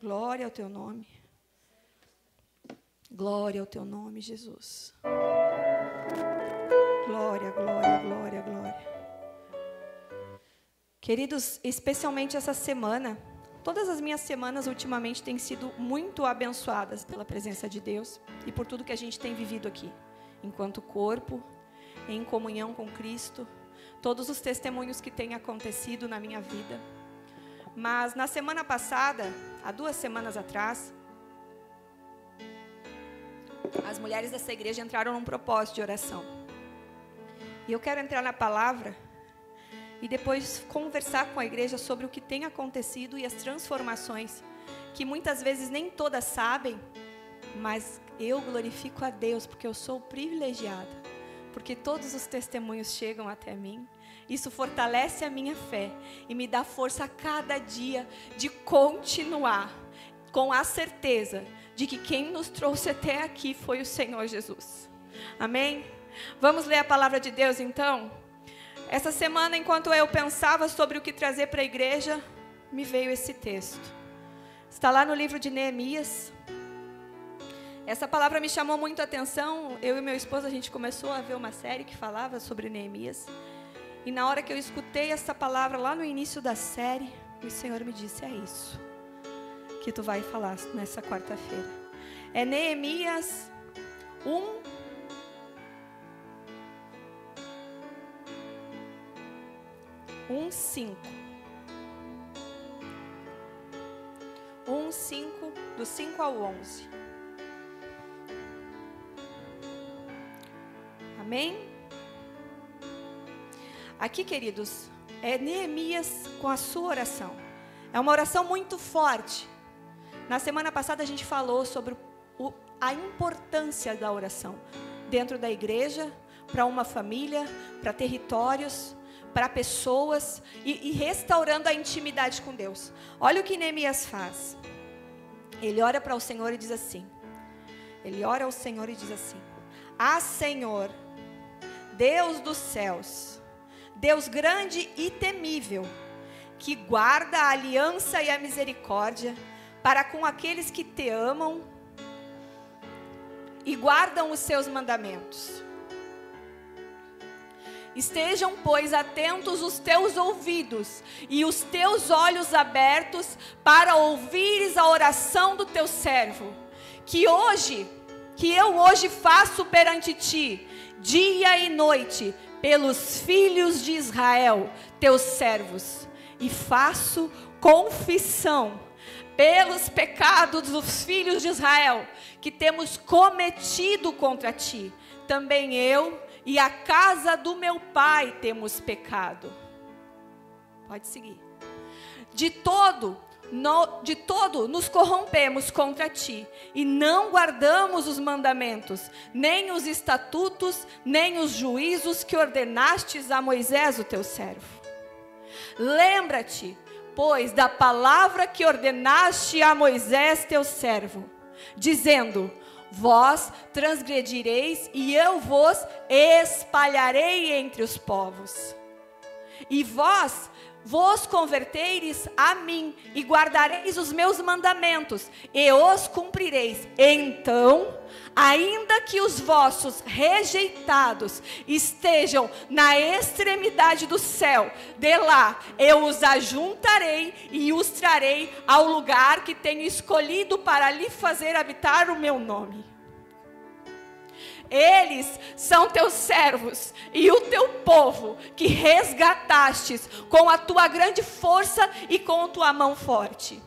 Glória ao teu nome. Glória ao teu nome, Jesus. Glória, glória, glória, glória. Queridos, especialmente essa semana, todas as minhas semanas ultimamente têm sido muito abençoadas pela presença de Deus e por tudo que a gente tem vivido aqui, enquanto corpo, em comunhão com Cristo, todos os testemunhos que têm acontecido na minha vida. Mas na semana passada, há 2 semanas atrás, as mulheres dessa igreja entraram num propósito de oração. E eu quero entrar na palavra e depois conversar com a igreja sobre o que tem acontecido e as transformações, que muitas vezes nem todas sabem, mas eu glorifico a Deus, porque eu sou privilegiada, porque todos os testemunhos chegam até mim. Isso fortalece a minha fé e me dá força a cada dia de continuar com a certeza de que quem nos trouxe até aqui foi o Senhor Jesus. Amém? Vamos ler a palavra de Deus então? Essa semana, enquanto eu pensava sobre o que trazer para a igreja, me veio esse texto. Está lá no livro de Neemias. Essa palavra me chamou muito a atenção. Eu e meu esposo, a gente começou a ver uma série que falava sobre Neemias. E na hora que eu escutei essa palavra lá no início da série, o Senhor me disse, é isso que tu vai falar nessa quarta-feira. É Neemias 1:5. 1:5, do 5 ao 11. Amém? Aqui, queridos, é Neemias com a sua oração. É uma oração muito forte. Na semana passada a gente falou sobre a importância da oração dentro da igreja, para uma família, para territórios, para pessoas e restaurando a intimidade com Deus. Olha o que Neemias faz. Ele ora para o Senhor e diz assim. Ele ora ao Senhor e diz assim: Ah, Senhor, Deus dos céus, Deus grande e temível, que guarda a aliança e a misericórdia para com aqueles que te amam e guardam os seus mandamentos. Estejam, pois, atentos os teus ouvidos e os teus olhos abertos para ouvires a oração do teu servo, que eu hoje faço perante ti, dia e noite, pelos filhos de Israel, teus servos, e faço confissão pelos pecados dos filhos de Israel, que temos cometido contra ti. Também eu e a casa do meu pai temos pecado. Pode seguir. De todo nos corrompemos contra ti, e não guardamos os mandamentos, nem os estatutos, nem os juízos que ordenastes a Moisés, o teu servo. Lembra-te, pois, da palavra que ordenaste a Moisés, teu servo, dizendo: Vós transgredireis e eu vos espalharei entre os povos. E vós convertereis a mim e guardareis os meus mandamentos e os cumprireis. Então, ainda que os vossos rejeitados estejam na extremidade do céu, de lá eu os ajuntarei e os trarei ao lugar que tenho escolhido para lhe fazer habitar o meu nome. Eles são teus servos e o teu povo, que resgatastes com a tua grande força e com a tua mão forte.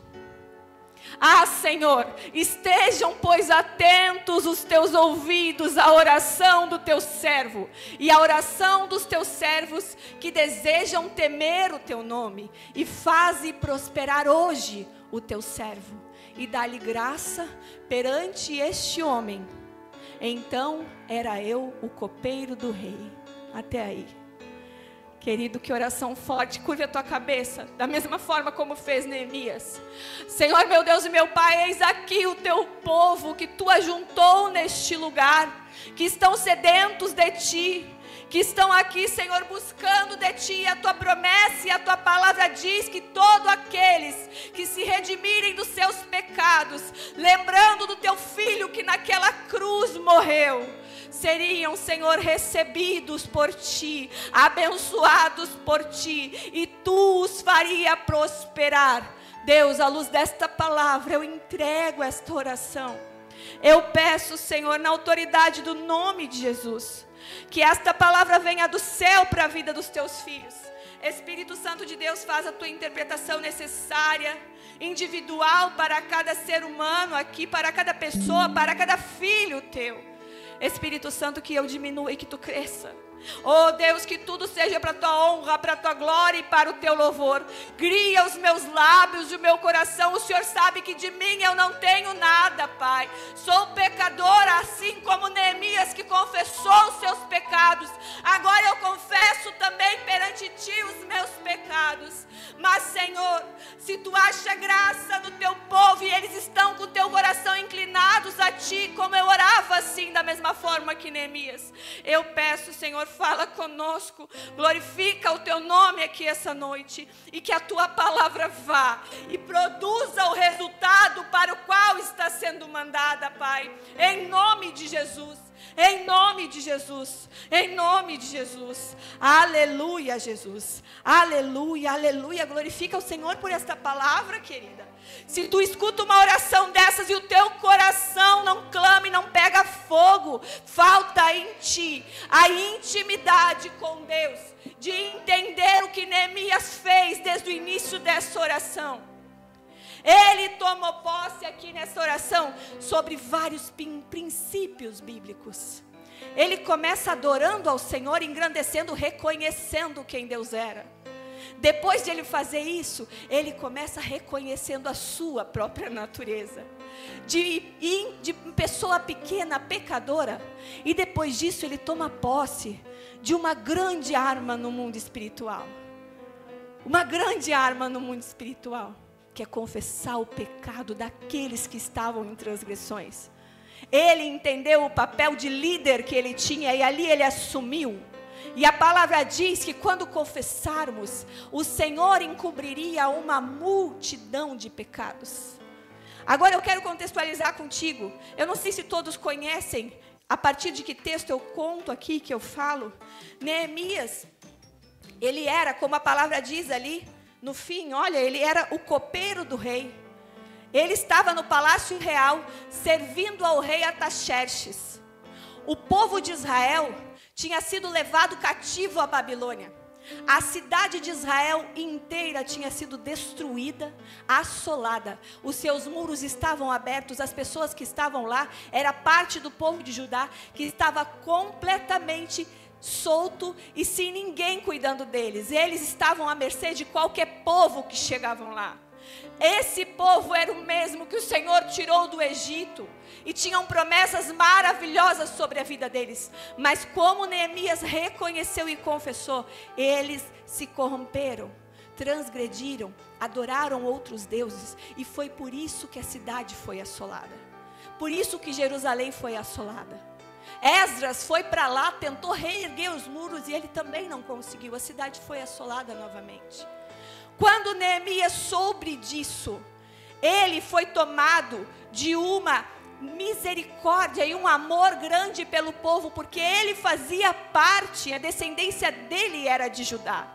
Ah, Senhor, estejam, pois, atentos os teus ouvidos à oração do teu servo e à oração dos teus servos que desejam temer o teu nome, e faze prosperar hoje o teu servo, e dá-lhe graça perante este homem. Então era eu o copeiro do rei. Até aí. Querido, que oração forte. Curve a tua cabeça, da mesma forma como fez Neemias. Senhor, meu Deus e meu Pai, eis aqui o teu povo que tu ajuntou neste lugar, que estão sedentos de ti, que estão aqui, Senhor, buscando de ti. A tua promessa e a tua palavra diz que todos aqueles que se redimirem dos seus pecados pecados, lembrando do teu filho que naquela cruz morreu, seriam, Senhor, recebidos por ti, abençoados por ti, e tu os faria prosperar. Deus, à luz desta palavra, eu entrego esta oração. Eu peço, Senhor, na autoridade do nome de Jesus, que esta palavra venha do céu para a vida dos teus filhos. Espírito Santo de Deus, faz a tua interpretação necessária, individual para cada ser humano aqui, para cada pessoa, para cada filho teu. Espírito Santo, que eu diminua e que tu cresça. Oh Deus, que tudo seja para a tua honra, para a tua glória e para o teu louvor. Guia os meus lábios e o meu coração. O Senhor sabe que de mim eu não tenho nada, Pai. Sou pecadora, assim como Neemias, que confessou os seus pecados. Agora eu confesso também perante ti os meus pecados. Mas, Senhor, se tu acha graça no teu povo e eles estão com o teu coração inclinados a ti, como eu orava assim, da mesma forma que Neemias, eu peço, Senhor, fala conosco, glorifica o teu nome aqui essa noite, e que a tua palavra vá e produza o resultado para o qual está sendo mandada, Pai, em nome de Jesus. Em nome de Jesus, em nome de Jesus, aleluia, Jesus, aleluia, aleluia. Glorifica o Senhor por esta palavra, querida. Se tu escuta uma oração dessas e o teu coração não clama e não pega fogo, falta em ti a intimidade com Deus, de entender o que Neemias fez desde o início dessa oração. Ele tomou posse aqui nessa oração sobre vários princípios bíblicos. Ele começa adorando ao Senhor, engrandecendo, reconhecendo quem Deus era. Depois de ele fazer isso, ele começa reconhecendo a sua própria natureza. De pessoa pequena, pecadora. E depois disso ele toma posse de uma grande arma no mundo espiritual. Uma grande arma no mundo espiritual, que é confessar o pecado daqueles que estavam em transgressões. Ele entendeu o papel de líder que ele tinha e ali ele assumiu. E a palavra diz que quando confessarmos, o Senhor encobriria uma multidão de pecados. Agora eu quero contextualizar contigo. Eu não sei se todos conhecem, a partir de que texto eu conto aqui, que eu falo. Neemias, ele era, como a palavra diz ali, no fim, olha, ele era o copeiro do rei. Ele estava no palácio real, servindo ao rei Artaxerxes. O povo de Israel tinha sido levado cativo à Babilônia. A cidade de Israel inteira tinha sido destruída, assolada. Os seus muros estavam abertos, as pessoas que estavam lá, era parte do povo de Judá, que estava completamente solto e sem ninguém cuidando deles. Eles estavam à mercê de qualquer povo que chegavam lá. Esse povo era o mesmo que o Senhor tirou do Egito e tinham promessas maravilhosas sobre a vida deles. Mas como Neemias reconheceu e confessou, eles se corromperam, transgrediram, adoraram outros deuses, e foi por isso que a cidade foi assolada. Por isso que Jerusalém foi assolada. Esdras foi para lá, tentou reerguer os muros e ele também não conseguiu. A cidade foi assolada novamente. Quando Neemias soube disso, ele foi tomado de uma misericórdia e um amor grande pelo povo, porque ele fazia parte, a descendência dele era de Judá.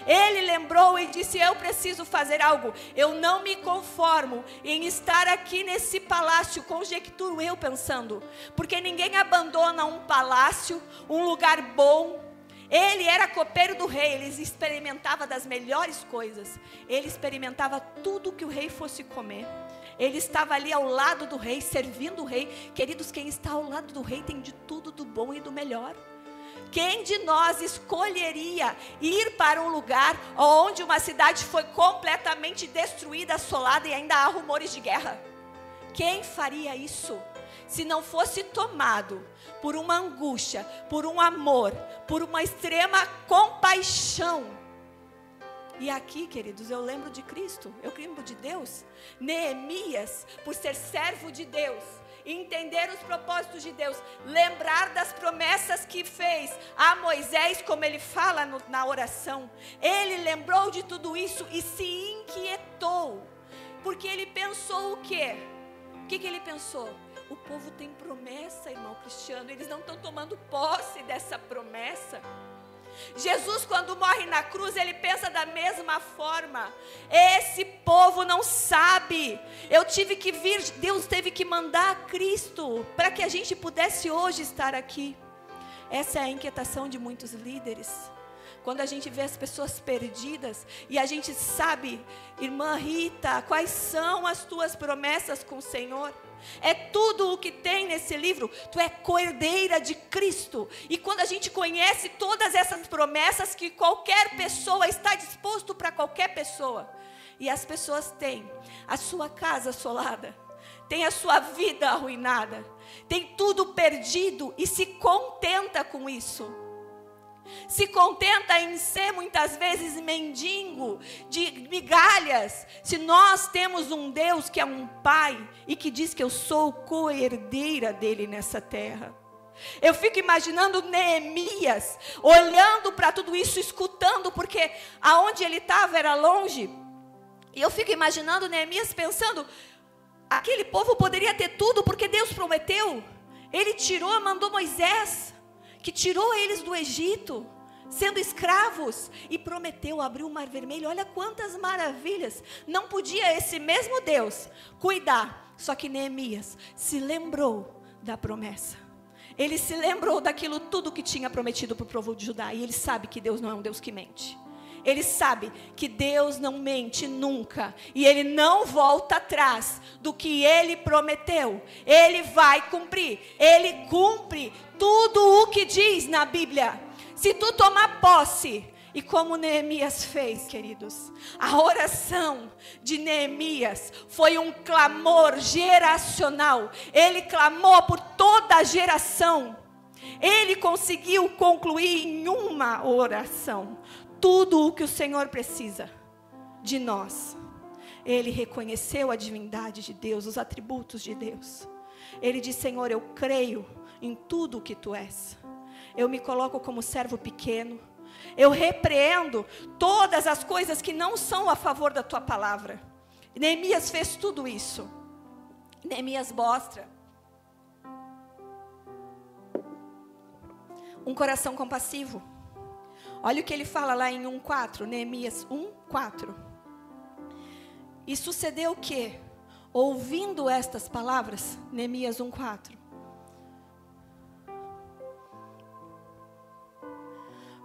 Ele lembrou e disse: eu preciso fazer algo, eu não me conformo em estar aqui nesse palácio, conjecturo eu pensando, porque ninguém abandona um palácio, um lugar bom. Ele era copeiro do rei, ele experimentava das melhores coisas, ele experimentava tudo que o rei fosse comer. Ele estava ali ao lado do rei, servindo o rei. Queridos, quem está ao lado do rei tem de tudo do bom e do melhor. Quem de nós escolheria ir para um lugar onde uma cidade foi completamente destruída, assolada e ainda há rumores de guerra? Quem faria isso? Se não fosse tomado por uma angústia, por um amor, por uma extrema compaixão. E aqui, queridos, eu lembro de Cristo, eu lembro de Deus. Neemias, por ser servo de Deus, entender os propósitos de Deus, lembrar das promessas que fez a Moisés, como ele fala na oração. Ele lembrou de tudo isso e se inquietou. Porque ele pensou o quê? O que ele pensou? O povo tem promessa, irmão Cristiano, eles não estão tomando posse dessa promessa. Jesus, quando morre na cruz, ele pensa da mesma forma. Esse povo não sabe. Eu tive que vir, Deus teve que mandar Cristo para que a gente pudesse hoje estar aqui. Essa é a inquietação de muitos líderes. Quando a gente vê as pessoas perdidas e a gente sabe, irmã Rita, quais são as tuas promessas com o Senhor? É tudo o que tem nesse livro. Tu é coerdeira de Cristo. E quando a gente conhece todas essas promessas que qualquer pessoa está disposto para qualquer pessoa, e as pessoas têm a sua casa assolada, tem a sua vida arruinada, tem tudo perdido e se contenta com isso. Se contenta em ser muitas vezes mendigo de migalhas. Se nós temos um Deus que é um pai e que diz que eu sou co-herdeira dele nessa terra. Eu fico imaginando Neemias olhando para tudo isso, escutando, porque aonde ele estava era longe. E eu fico imaginando Neemias pensando, aquele povo poderia ter tudo porque Deus prometeu. Ele mandou Moisés, que tirou eles do Egito, sendo escravos, e prometeu abrir o Mar Vermelho. Olha quantas maravilhas. Não podia esse mesmo Deus cuidar, só que Neemias se lembrou da promessa. Ele se lembrou daquilo tudo que tinha prometido para o povo de Judá, e ele sabe que Deus não é um Deus que mente. Ele sabe que Deus não mente nunca, e Ele não volta atrás do que Ele prometeu. Ele vai cumprir, Ele cumpre tudo o que diz na Bíblia. Se tu tomar posse, e como Neemias fez, queridos, a oração de Neemias foi um clamor geracional. Ele clamou por toda a geração. Ele conseguiu concluir em uma oração tudo o que o Senhor precisa de nós. Ele reconheceu a divindade de Deus, os atributos de Deus. Ele disse: Senhor, eu creio em tudo o que tu és. Eu me coloco como servo pequeno. Eu repreendo todas as coisas que não são a favor da tua palavra. Neemias fez tudo isso. Neemias mostra um coração compassivo. Olha o que ele fala lá em 1:4, Neemias 1:4. E sucedeu que, ouvindo estas palavras, Neemias 1:4.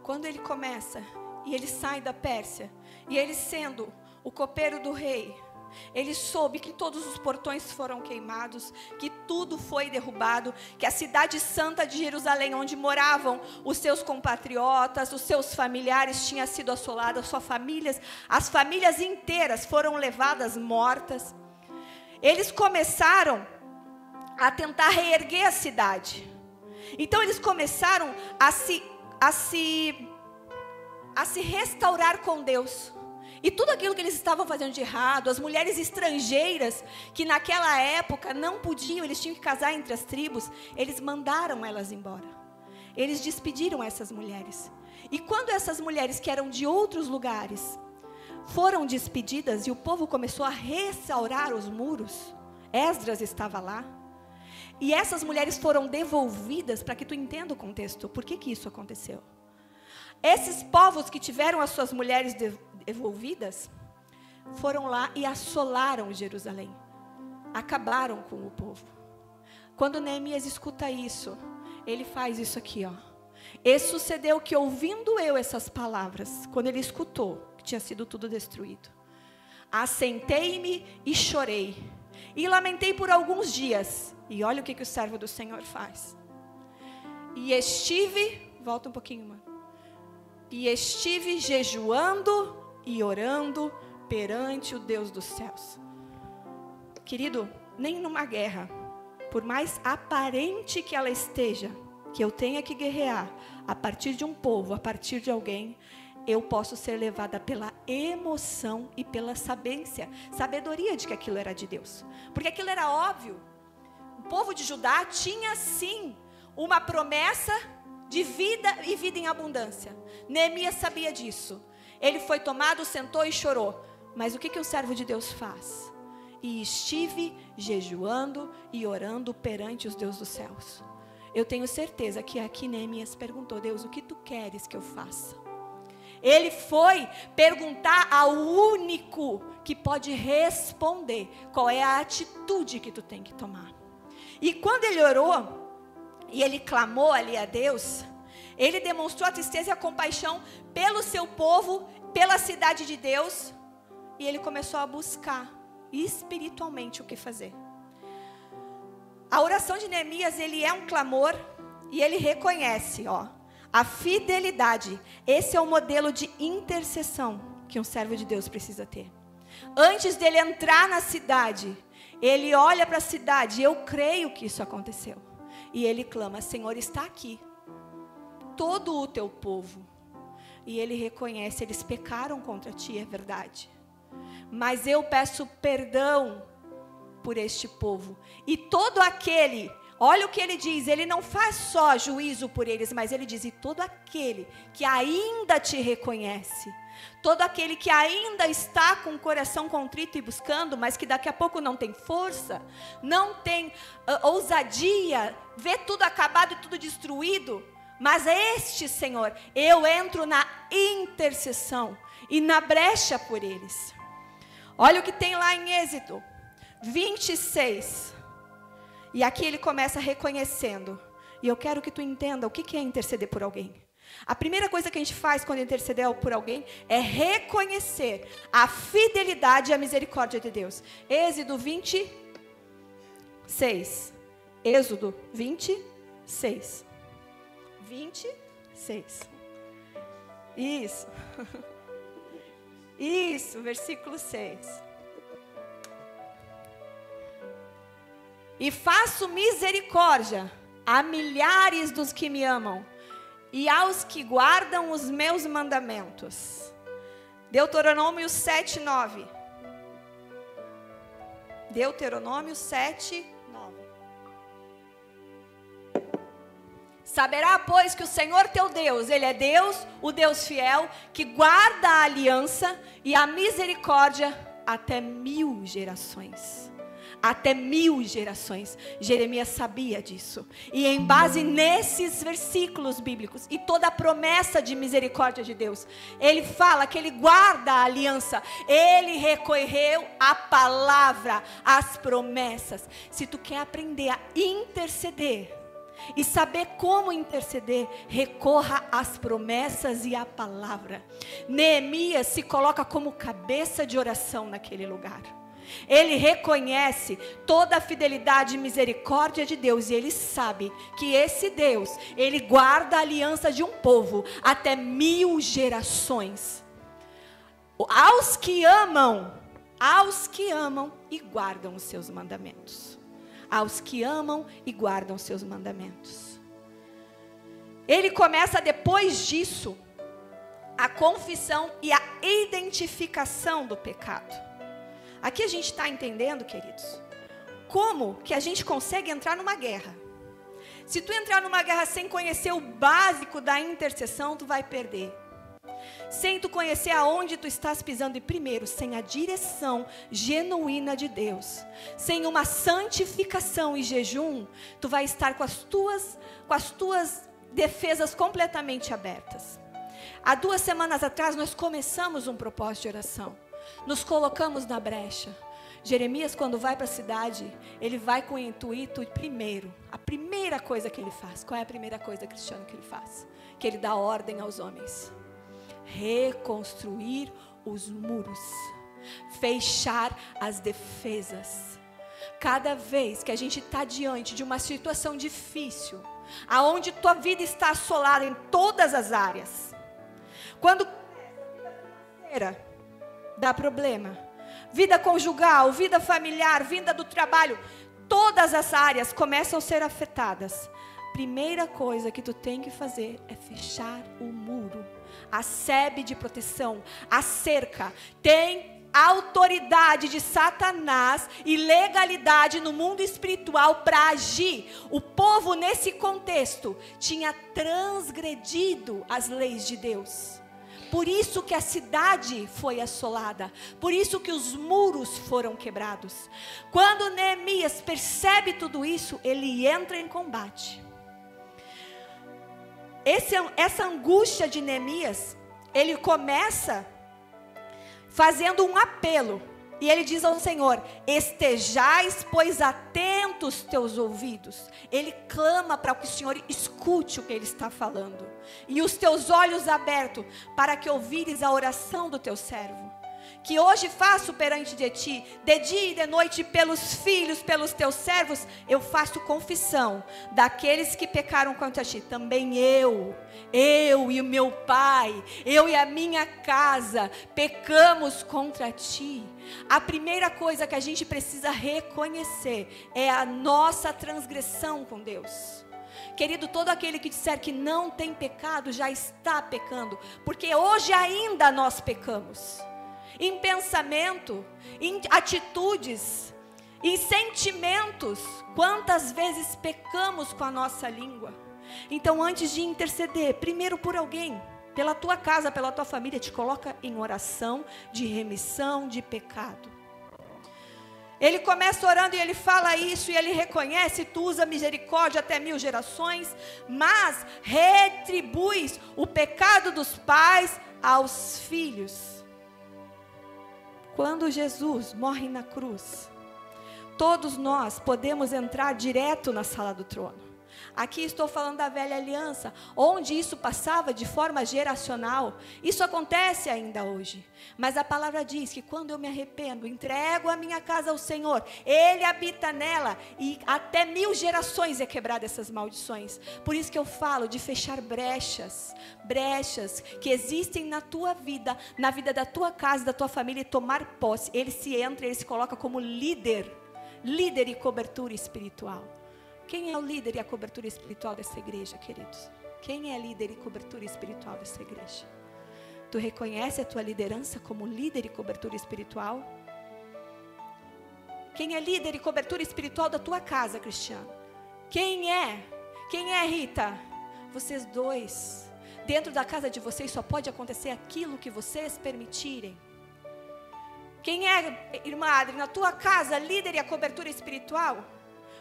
Quando ele começa, e ele sai da Pérsia, e ele sendo o copeiro do rei, ele soube que todos os portões foram queimados, que tudo foi derrubado, que a cidade santa de Jerusalém, onde moravam os seus compatriotas, os seus familiares, tinha sido assolada, as famílias inteiras foram levadas mortas. Eles começaram a tentar reerguer a cidade. Então eles começaram a se restaurar com Deus. E tudo aquilo que eles estavam fazendo de errado, as mulheres estrangeiras, que naquela época não podiam, eles tinham que casar entre as tribos, eles mandaram elas embora. Eles despediram essas mulheres. E quando essas mulheres que eram de outros lugares foram despedidas e o povo começou a restaurar os muros, Esdras estava lá, e essas mulheres foram devolvidas, para que tu entenda o contexto, por que isso aconteceu. Esses povos que tiveram as suas mulheres devolvidas, foram lá e assolaram Jerusalém. Acabaram com o povo. Quando Neemias escuta isso, ele faz isso aqui, ó. E sucedeu que, ouvindo eu essas palavras, quando ele escutou que tinha sido tudo destruído, assentei-me e chorei, e lamentei por alguns dias. E olha o que o servo do Senhor faz. E estive, volta um pouquinho, mano. E estive jejuando e orando perante o Deus dos céus. Querido, nem numa guerra, por mais aparente que ela esteja, que eu tenha que guerrear, a partir de um povo, a partir de alguém, eu posso ser levada pela emoção e pela sabedoria de que aquilo era de Deus. Porque aquilo era óbvio. O povo de Judá tinha sim uma promessa de vida e vida em abundância. Neemias sabia disso. Ele foi tomado, sentou e chorou. Mas o que o servo de Deus faz? e estive jejuando e orando perante os deuses dos céus. Eu tenho certeza que aqui Neemias perguntou: Deus, o que tu queres que eu faça? Ele foi perguntar ao único que pode responder qual é a atitude que tu tem que tomar. E quando ele orou e ele clamou ali a Deus, ele demonstrou a tristeza e a compaixão pelo seu povo, pela cidade de Deus, e ele começou a buscar espiritualmente o que fazer. A oração de Neemias, ele é um clamor e ele reconhece, a fidelidade. Esse é o modelo de intercessão que um servo de Deus precisa ter. Antes dele entrar na cidade, ele olha para a cidade, e eu creio que isso aconteceu. E ele clama: Senhor, está aqui todo o teu povo. E ele reconhece: eles pecaram contra ti, é verdade. Mas eu peço perdão por este povo. E todo aquele, olha o que ele diz, ele não faz só juízo por eles, mas ele diz: e todo aquele que ainda te reconhece, todo aquele que ainda está com o coração contrito e buscando, mas que daqui a pouco não tem força, não tem ousadia, vê tudo acabado e tudo destruído, mas este, Senhor, eu entro na intercessão e na brecha por eles. Olha o que tem lá em Êxodo 26. E aqui ele começa reconhecendo. E eu quero que tu entenda o que é interceder por alguém. A primeira coisa que a gente faz quando interceder por alguém é reconhecer a fidelidade e a misericórdia de Deus. Êxodo 26. Êxodo 26. 26. Isso. Isso, versículo 6. E faço misericórdia a milhares dos que me amam e aos que guardam os meus mandamentos. Deuteronômio 7, 9. Deuteronômio 7, 9. Saberá, pois, que o Senhor teu Deus, Ele é Deus, o Deus fiel, que guarda a aliança e a misericórdia até 1000 gerações. Até 1000 gerações. Jeremias sabia disso. E em base nesses versículos bíblicos e toda a promessa de misericórdia de Deus, ele fala que ele guarda a aliança. Ele recorreu à palavra, às promessas. Se tu quer aprender a interceder e saber como interceder, recorra às promessas e à palavra. Neemias se coloca como cabeça de oração naquele lugar. Ele reconhece toda a fidelidade e misericórdia de Deus. E ele sabe que esse Deus, ele guarda a aliança de um povo até 1000 gerações. Aos que amam e guardam os seus mandamentos. Aos que amam e guardam os seus mandamentos. Ele começa depois disso a confissão e a identificação do pecado. Aqui a gente está entendendo, queridos, como que a gente consegue entrar numa guerra. Se tu entrar numa guerra sem conhecer o básico da intercessão, tu vai perder. Sem tu conhecer aonde tu estás pisando, e primeiro, sem a direção genuína de Deus, sem uma santificação e jejum, tu vai estar com as tuas defesas completamente abertas. Há 2 semanas atrás nós começamos um propósito de oração. Nos colocamos na brecha. Jeremias, quando vai para a cidade, ele vai com o intuito, primeiro, a primeira coisa que ele faz. Qual é a primeira coisa, Cristiano, que ele faz? Que ele dá ordem aos homens. Reconstruir os muros. Fechar as defesas. Cada vez que a gente está diante de uma situação difícil, aonde tua vida está assolada em todas as áreas. Quando dá problema, vida conjugal, vida familiar, vida do trabalho, todas as áreas começam a ser afetadas. Primeira coisa que tu tem que fazer é fechar o muro, a sebe de proteção, a cerca. Tem autoridade de Satanás e legalidade no mundo espiritual para agir. O povo nesse contexto tinha transgredido as leis de Deus. Por isso que a cidade foi assolada. Por isso que os muros foram quebrados. Quando Neemias percebe tudo isso, ele entra em combate. Essa angústia de Neemias, ele começa fazendo um apelo. E ele diz ao Senhor: estejais, pois, atentos teus ouvidos. Ele clama para que o Senhor escute o que ele está falando. E os teus olhos abertos, para que ouvires a oração do teu servo. Que hoje faço perante de ti, de dia e de noite, pelos filhos, pelos teus servos, eu faço confissão daqueles que pecaram contra ti. Também eu e o meu pai, eu e a minha casa, pecamos contra ti. A primeira coisa que a gente precisa reconhecer é a nossa transgressão com Deus. Querido, todo aquele que disser que não tem pecado, já está pecando, porque hoje ainda nós pecamos. Em pensamento, em atitudes, em sentimentos, quantas vezes pecamos com a nossa língua. Então, antes de interceder, primeiro por alguém, pela tua casa, pela tua família, te coloca em oração de remissão de pecado. Ele começa orando e ele fala isso, e ele reconhece: tu usa misericórdia até 1000 gerações, mas retribuis o pecado dos pais aos filhos. Quando Jesus morre na cruz, todos nós podemos entrar direto na sala do trono. Aqui estou falando da velha aliança, onde isso passava de forma geracional. Isso acontece ainda hoje. Mas a palavra diz que quando eu me arrependo, entrego a minha casa ao Senhor, Ele habita nela, e até 1000 gerações é quebrada essas maldições. Por isso que eu falo de fechar brechas que existem na tua vida, na vida da tua casa, da tua família, e tomar posse. Ele se coloca como líder e cobertura espiritual. Quem é o líder e a cobertura espiritual dessa igreja, queridos? Quem é líder e cobertura espiritual dessa igreja? Tu reconhece a tua liderança como líder e cobertura espiritual? Quem é líder e cobertura espiritual da tua casa, Cristiano? Quem é? Quem é, Rita? Vocês dois. Dentro da casa de vocês só pode acontecer aquilo que vocês permitirem. Quem é, irmã Adri, na tua casa, líder e a cobertura espiritual?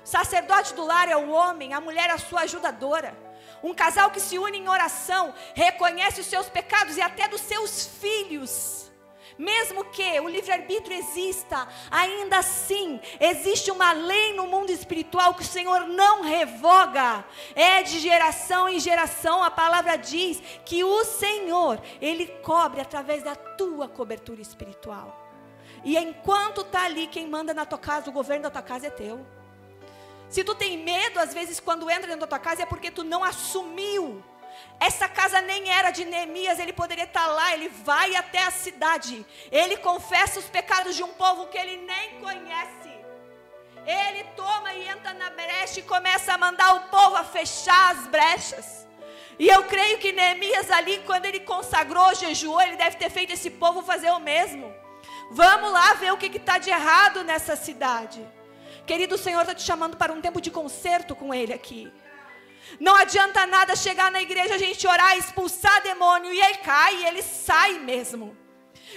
Sacerdote do lar é o homem, a mulher é a sua ajudadora. Um casal que se une em oração, reconhece os seus pecados e até dos seus filhos. Mesmo que o livre-arbítrio exista, ainda assim, existe uma lei no mundo espiritual que o Senhor não revoga. É de geração em geração. A palavra diz que o Senhor, Ele cobre através da tua cobertura espiritual. E enquanto está ali, quem manda na tua casa, o governo da tua casa é teu. Se tu tem medo, às vezes, quando entra dentro da tua casa, é porque tu não assumiu. Essa casa nem era de Neemias, ele poderia estar lá, ele vai até a cidade. Ele confessa os pecados de um povo que ele nem conhece. Ele toma e entra na brecha e começa a mandar o povo a fechar as brechas. E eu creio que Neemias ali, quando ele consagrou, jejuou, ele deve ter feito esse povo fazer o mesmo. Vamos lá ver o que está de errado nessa cidade. Querido, o Senhor está te chamando para um tempo de conserto com Ele aqui. Não adianta nada chegar na igreja, a gente orar, expulsar demônio, e ele cai, e ele sai mesmo.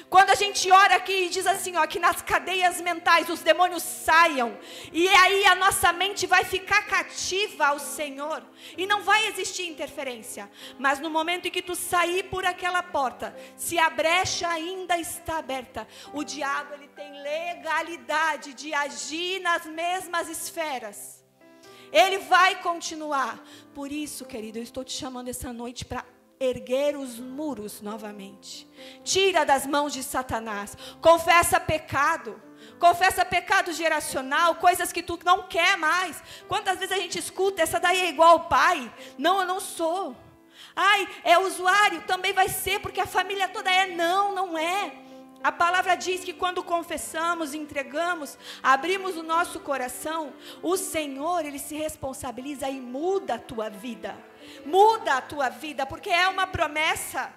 Quando a gente ora aqui e diz assim, ó, que nas cadeias mentais os demônios saiam, e aí a nossa mente vai ficar cativa ao Senhor, e não vai existir interferência. Mas no momento em que tu sair por aquela porta, se a brecha ainda está aberta, o diabo ele tem legalidade de agir nas mesmas esferas. Ele vai continuar. Por isso, querido, eu estou te chamando essa noite para erguer os muros novamente. Tira das mãos de Satanás. Confessa pecado geracional, coisas que tu não quer mais. Quantas vezes a gente escuta, essa daí é igual ao pai. Não, eu não sou. Ai, é usuário, também vai ser, porque a família toda é. Não, não é. A palavra diz que quando confessamos, entregamos, abrimos o nosso coração, o Senhor, Ele se responsabiliza e muda a tua vida. Muda a tua vida, porque é uma promessa.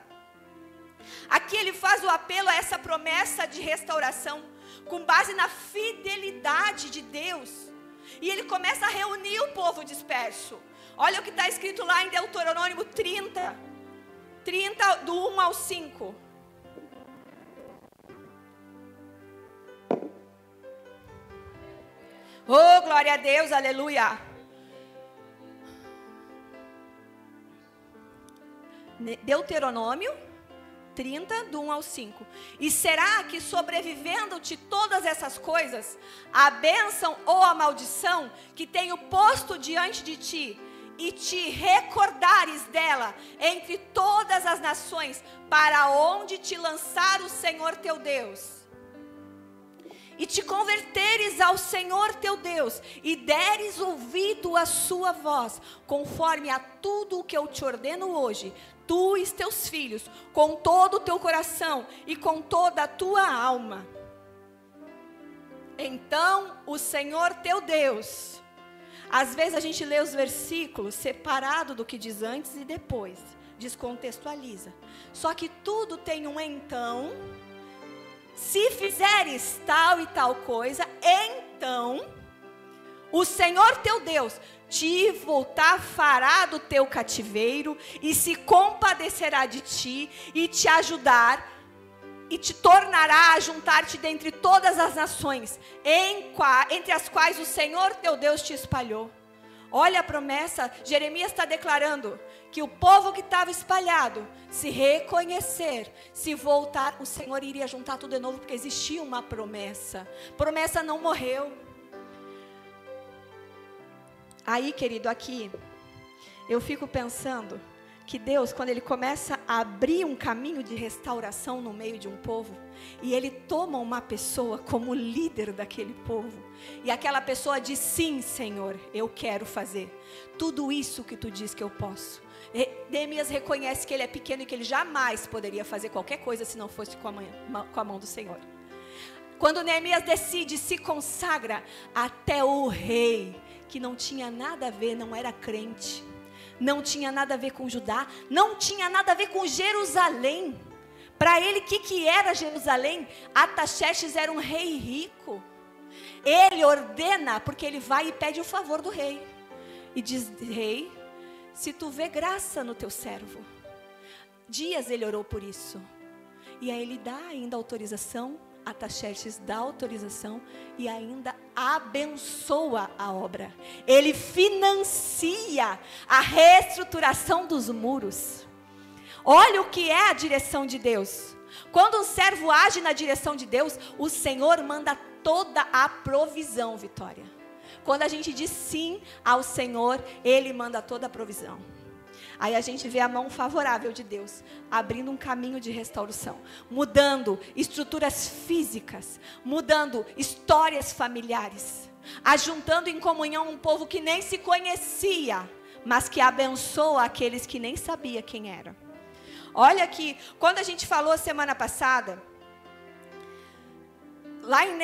Aqui Ele faz o apelo a essa promessa de restauração, com base na fidelidade de Deus. E Ele começa a reunir o povo disperso. Olha o que está escrito lá em Deuteronômio 30. 30, do 1 ao 5. Oh, glória a Deus, aleluia. Deuteronômio 30, do 1 ao 5. E será que sobrevivendo-te todas essas coisas, a bênção ou a maldição que tenho posto diante de ti, e te recordares dela entre todas as nações, para onde te lançar o Senhor teu Deus, e te converteres ao Senhor teu Deus, e deres ouvido à sua voz, conforme a tudo o que eu te ordeno hoje, tu e teus filhos, com todo o teu coração e com toda a tua alma. Então o Senhor teu Deus... Às vezes a gente lê os versículos separado do que diz antes e depois, descontextualiza. Só que tudo tem um então. Se fizeres tal e tal coisa, então o Senhor teu Deus te fará do teu cativeiro e se compadecerá de ti e te ajudar e te tornará a juntar-te dentre todas as nações, entre as quais o Senhor teu Deus te espalhou. Olha a promessa, Jeremias está declarando que o povo que estava espalhado, se reconhecer, se voltar, o Senhor iria juntar tudo de novo, porque existia uma promessa. Promessa não morreu. Aí, querido, aqui, eu fico pensando que Deus, quando Ele começa a abrir um caminho de restauração no meio de um povo, e Ele toma uma pessoa como líder daquele povo, e aquela pessoa diz, sim, Senhor, eu quero fazer tudo isso que Tu diz que eu posso. Neemias reconhece que ele é pequeno e que ele jamais poderia fazer qualquer coisa se não fosse com a mão do Senhor. Quando Neemias decide, se consagra, até o rei, que não tinha nada a ver, não era crente, não tinha nada a ver com Judá, não tinha nada a ver com Jerusalém. Para ele, o que era Jerusalém? Artaxerxes era um rei rico. Ele ordena, porque ele vai e pede o favor do rei. E diz, rei, se tu vê graça no teu servo. Dias ele orou por isso. E aí ele dá ainda autorização, Artaxerxes dá autorização e ainda abençoa a obra. Ele financia a reestruturação dos muros. Olha o que é a direção de Deus. Quando um servo age na direção de Deus, o Senhor manda toda a provisão, Vitória. Quando a gente diz sim ao Senhor, Ele manda toda a provisão. Aí a gente vê a mão favorável de Deus, abrindo um caminho de restauração, mudando estruturas físicas, mudando histórias familiares, ajuntando em comunhão um povo que nem se conhecia, mas que abençoa aqueles que nem sabia quem era. Olha aqui, quando a gente falou semana passada, lá em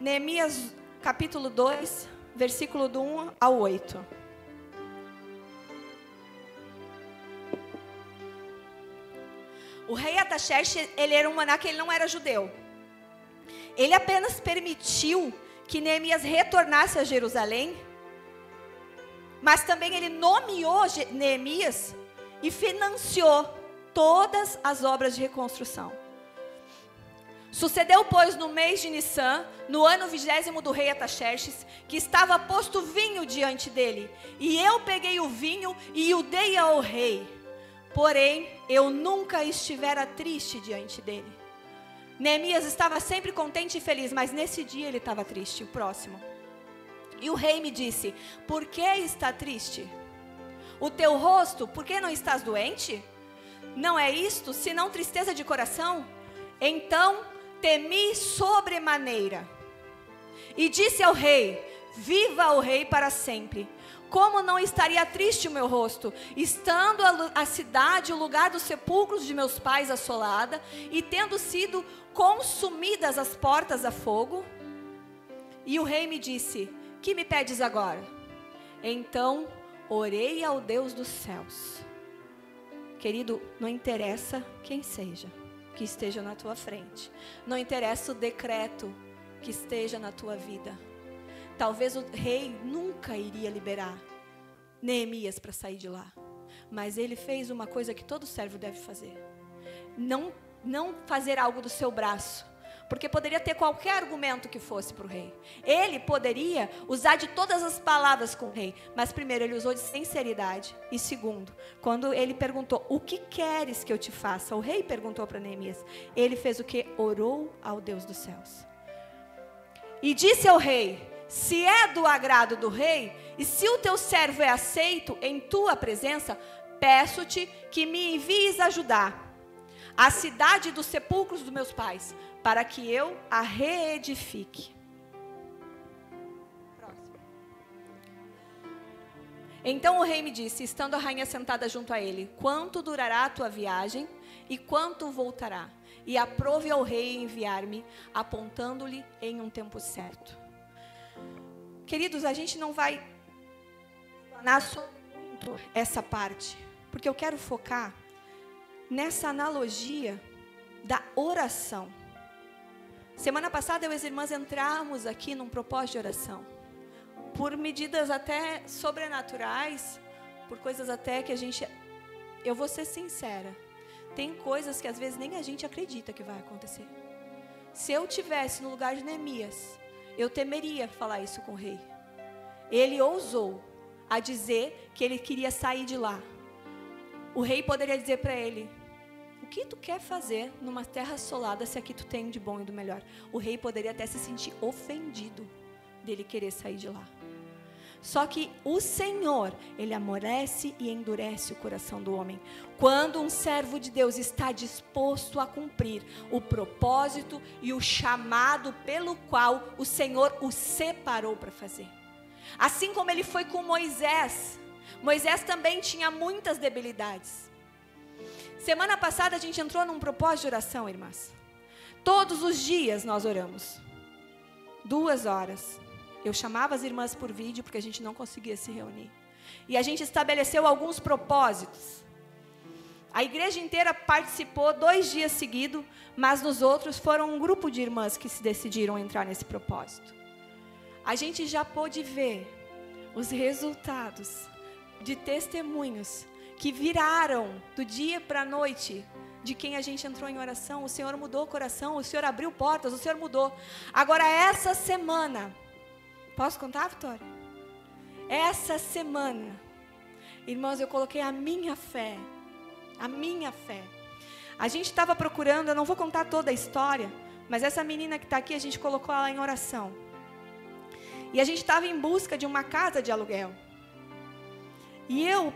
Neemias capítulo 2, versículo do 1 ao 8. O rei Artaxerxes, ele era um monarca, ele não era judeu. Ele apenas permitiu que Neemias retornasse a Jerusalém, mas também ele nomeou Neemias e financiou todas as obras de reconstrução. Sucedeu, pois, no mês de Nissan, no ano 20º do rei Artaxerxes, que estava posto vinho diante dele, e eu peguei o vinho e o dei ao rei. Porém, eu nunca estivera triste diante dele. Neemias estava sempre contente e feliz, mas nesse dia ele estava triste, o próximo. E o rei me disse, por que está triste? O teu rosto, por que não estás doente? Não é isto, senão tristeza de coração? Então, temi sobremaneira. E disse ao rei, viva o rei para sempre. Como não estaria triste o meu rosto, estando a cidade, o lugar dos sepulcros de meus pais assolada, e tendo sido consumidas as portas a fogo? E o rei me disse, que me pedes agora? Então, orei ao Deus dos céus. Querido, não interessa quem seja, que esteja na tua frente. Não interessa o decreto que esteja na tua vida. Talvez o rei nunca iria liberar Neemias para sair de lá. mas ele fez uma coisa que todo servo deve fazer. Não fazer algo do seu braço, porque poderia ter qualquer argumento que fosse para o rei. Ele poderia usar de todas as palavras com o rei, mas primeiro ele usou de sinceridade. E segundo, quando ele perguntou, o que queres que eu te faça? O rei perguntou para Neemias. Ele fez o quê? Orou ao Deus dos céus. E disse ao rei, se é do agrado do rei, e se o teu servo é aceito em tua presença, peço-te que me envies ajudar a cidade dos sepulcros dos meus pais, para que eu a reedifique. Próximo. Então o rei me disse, estando a rainha sentada junto a ele, quanto durará a tua viagem e quanto voltará? E aprove ao rei enviar-me, apontando-lhe em um tempo certo. Queridos, a gente não vai falar muito essa parte, porque eu quero focar nessa analogia da oração. Semana passada eu e as irmãs entramos aqui num propósito de oração, por medidas até sobrenaturais, por coisas até que eu vou ser sincera, tem coisas que às vezes nem a gente acredita que vai acontecer. Se eu tivesse no lugar de Neemias, eu temeria falar isso com o rei. Ele ousou a dizer que ele queria sair de lá. O rei poderia dizer para ele, o que tu quer fazer numa terra assolada se aqui tu tem de bom e do melhor? O rei poderia até se sentir ofendido dele querer sair de lá. Só que o Senhor, Ele amolece e endurece o coração do homem. Quando um servo de Deus está disposto a cumprir o propósito e o chamado pelo qual o Senhor o separou para fazer. Assim como Ele foi com Moisés. Moisés também tinha muitas debilidades. Semana passada a gente entrou num propósito de oração, irmãs. Todos os dias nós oramos. 2 horas. Eu chamava as irmãs por vídeo porque a gente não conseguia se reunir. E a gente estabeleceu alguns propósitos. A igreja inteira participou 2 dias seguidos, mas nos outros foram um grupo de irmãs que se decidiram entrar nesse propósito. A gente já pôde ver os resultados de testemunhos que viraram do dia para a noite de quem a gente entrou em oração. O Senhor mudou o coração, o Senhor abriu portas, o Senhor mudou. Agora essa semana, posso contar, Vitória? Essa semana, irmãos, eu coloquei a minha fé. A minha fé. A gente estava procurando, eu não vou contar toda a história, mas essa menina que está aqui, a gente colocou ela em oração. E a gente estava em busca de uma casa de aluguel. E eu,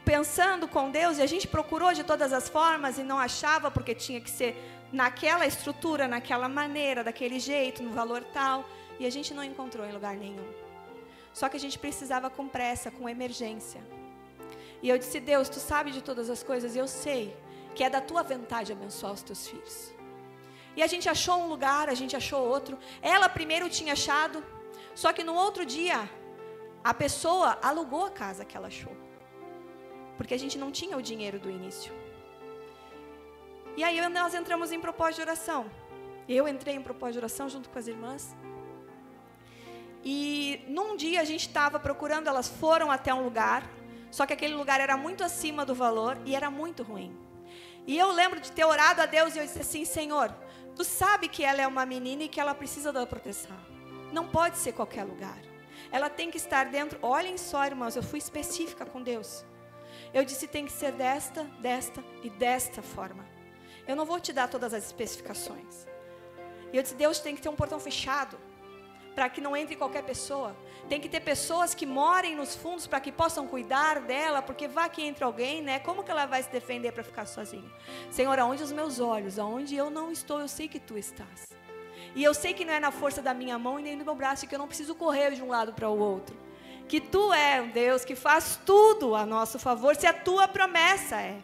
pensando com Deus, e a gente procurou de todas as formas e não achava, porque tinha que ser naquela estrutura, naquela maneira, daquele jeito, no valor tal. E a gente não encontrou em lugar nenhum. Só que a gente precisava com pressa, com emergência. E eu disse, Deus, Tu sabe de todas as coisas, e eu sei que é da Tua vontade abençoar os Teus filhos. E a gente achou um lugar, a gente achou outro. Ela primeiro tinha achado, só que no outro dia, a pessoa alugou a casa que ela achou. Porque a gente não tinha o dinheiro do início. E aí nós entramos em propósito de oração. Eu entrei em propósito de oração junto com as irmãs. E num dia a gente estava procurando, elas foram até um lugar, só que aquele lugar era muito acima do valor e era muito ruim. E eu lembro de ter orado a Deus e eu disse assim, Senhor, Tu sabe que ela é uma menina e que ela precisa da proteção. Não pode ser qualquer lugar. Ela tem que estar dentro. Olhem só, irmãos, eu fui específica com Deus. Eu disse, tem que ser desta, desta e desta forma. Eu não vou te dar todas as especificações. E eu disse, Deus, tem que ter um portão fechado, para que não entre qualquer pessoa. Tem que ter pessoas que morem nos fundos, para que possam cuidar dela, porque vá que entre alguém, né? Como que ela vai se defender para ficar sozinha? Senhor, aonde os meus olhos, aonde eu não estou, eu sei que Tu estás. E eu sei que não é na força da minha mão e nem do meu braço, que eu não preciso correr de um lado para o outro. Que Tu é um Deus que faz tudo a nosso favor, se a Tua promessa é.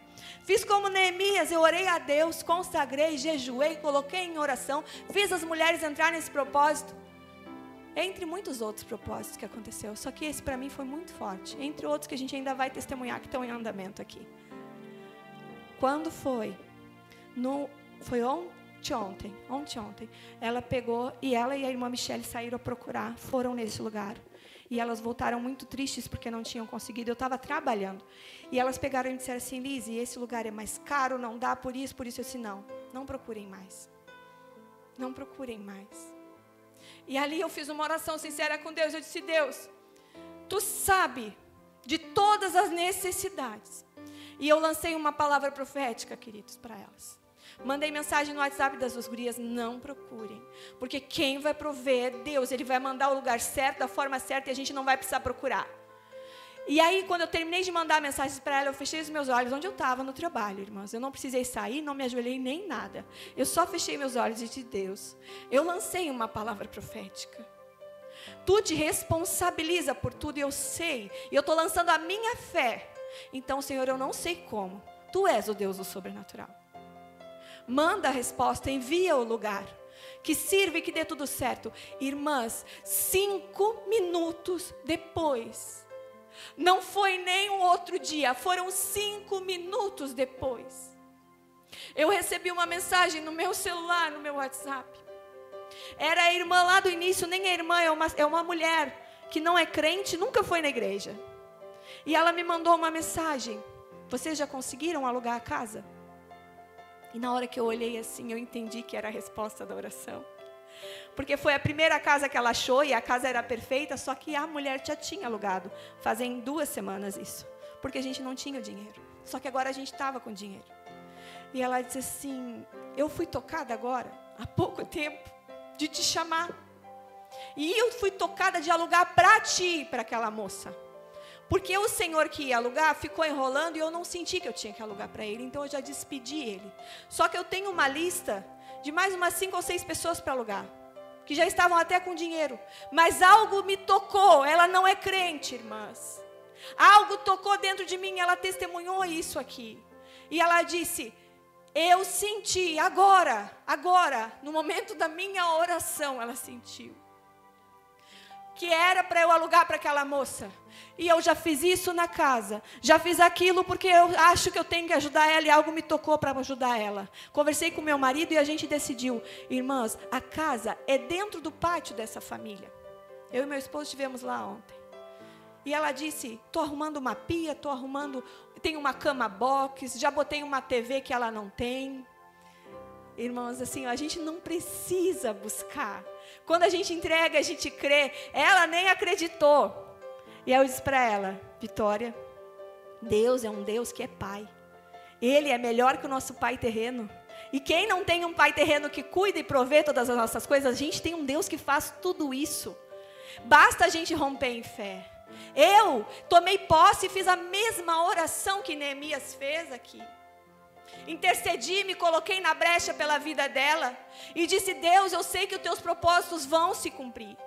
Fiz como Neemias, eu orei a Deus, consagrei, jejuei, coloquei em oração, fiz as mulheres entrar nesse propósito. Entre muitos outros propósitos que aconteceu, só que esse para mim foi muito forte, entre outros que a gente ainda vai testemunhar que estão em andamento aqui. Quando foi? Foi ontem, ela pegou e ela e a irmã Michele saíram a procurar, foram nesse lugar. E elas voltaram muito tristes porque não tinham conseguido. Eu estava trabalhando. E elas pegaram e me disseram assim: Lise, esse lugar é mais caro, não dá por isso. Eu disse: não procurem mais. Não procurem mais. E ali eu fiz uma oração sincera com Deus. Eu disse: Deus, Tu sabe de todas as necessidades. E eu lancei uma palavra profética, queridos, para elas. Mandei mensagem no WhatsApp das duas gurias: não procurem. Porque quem vai prover é Deus. Ele vai mandar o lugar certo, da forma certa, e a gente não vai precisar procurar. E aí, quando eu terminei de mandar mensagens para ela, eu fechei os meus olhos, onde eu estava, no trabalho, irmãs. Eu não precisei sair, não me ajoelhei nem nada. Eu só fechei meus olhos e disse: Deus, eu lancei uma palavra profética. Tu te responsabiliza por tudo, e eu sei. E eu estou lançando a minha fé. Então, Senhor, eu não sei como. Tu és o Deus do sobrenatural. Manda a resposta, envia o lugar. Que sirva e que dê tudo certo. Irmãs, 5 minutos depois. Não foi nem um outro dia, foram 5 minutos depois. Eu recebi uma mensagem no meu celular, no meu WhatsApp. Era a irmã lá do início, nem a irmã, é uma mulher que não é crente, nunca foi na igreja. E ela me mandou uma mensagem: vocês já conseguiram alugar a casa? E na hora que eu olhei assim, eu entendi que era a resposta da oração. Porque foi a primeira casa que ela achou, e a casa era perfeita, só que a mulher já tinha alugado. Fazem 2 semanas isso. Porque a gente não tinha o dinheiro. Só que agora a gente estava com dinheiro. E ela disse assim: eu fui tocada agora, há pouco tempo, de te chamar. E eu fui tocada de alugar para ti, para aquela moça. Porque o senhor que ia alugar ficou enrolando e eu não senti que eu tinha que alugar para ele. Então eu já despedi ele. Só que eu tenho uma lista de mais umas 5 ou 6 pessoas para alugar, que já estavam até com dinheiro. Mas algo me tocou. Ela não é crente, irmãs. Algo tocou dentro de mim. Ela testemunhou isso aqui. E ela disse: eu senti agora, no momento da minha oração, ela sentiu que era para eu alugar para aquela moça. E eu já fiz isso na casa. Já fiz aquilo porque eu acho que eu tenho que ajudar ela, e algo me tocou para ajudar ela. Conversei com meu marido e a gente decidiu: irmãs, a casa é dentro do pátio dessa família. Eu e meu esposo estivemos lá ontem. E ela disse: estou arrumando uma pia, tem uma cama box, já botei uma TV que ela não tem. Irmãos, assim, a gente não precisa buscar. Quando a gente entrega, a gente crê. Ela nem acreditou. E aí eu disse para ela: Vitória, Deus é um Deus que é pai. Ele é melhor que o nosso pai terreno. E quem não tem um pai terreno que cuida e provê todas as nossas coisas, a gente tem um Deus que faz tudo isso. Basta a gente romper em fé. Eu tomei posse e fiz a mesma oração que Neemias fez aqui. Intercedi, me coloquei na brecha pela vida dela e disse: Deus, eu sei que os teus propósitos vão se cumprir.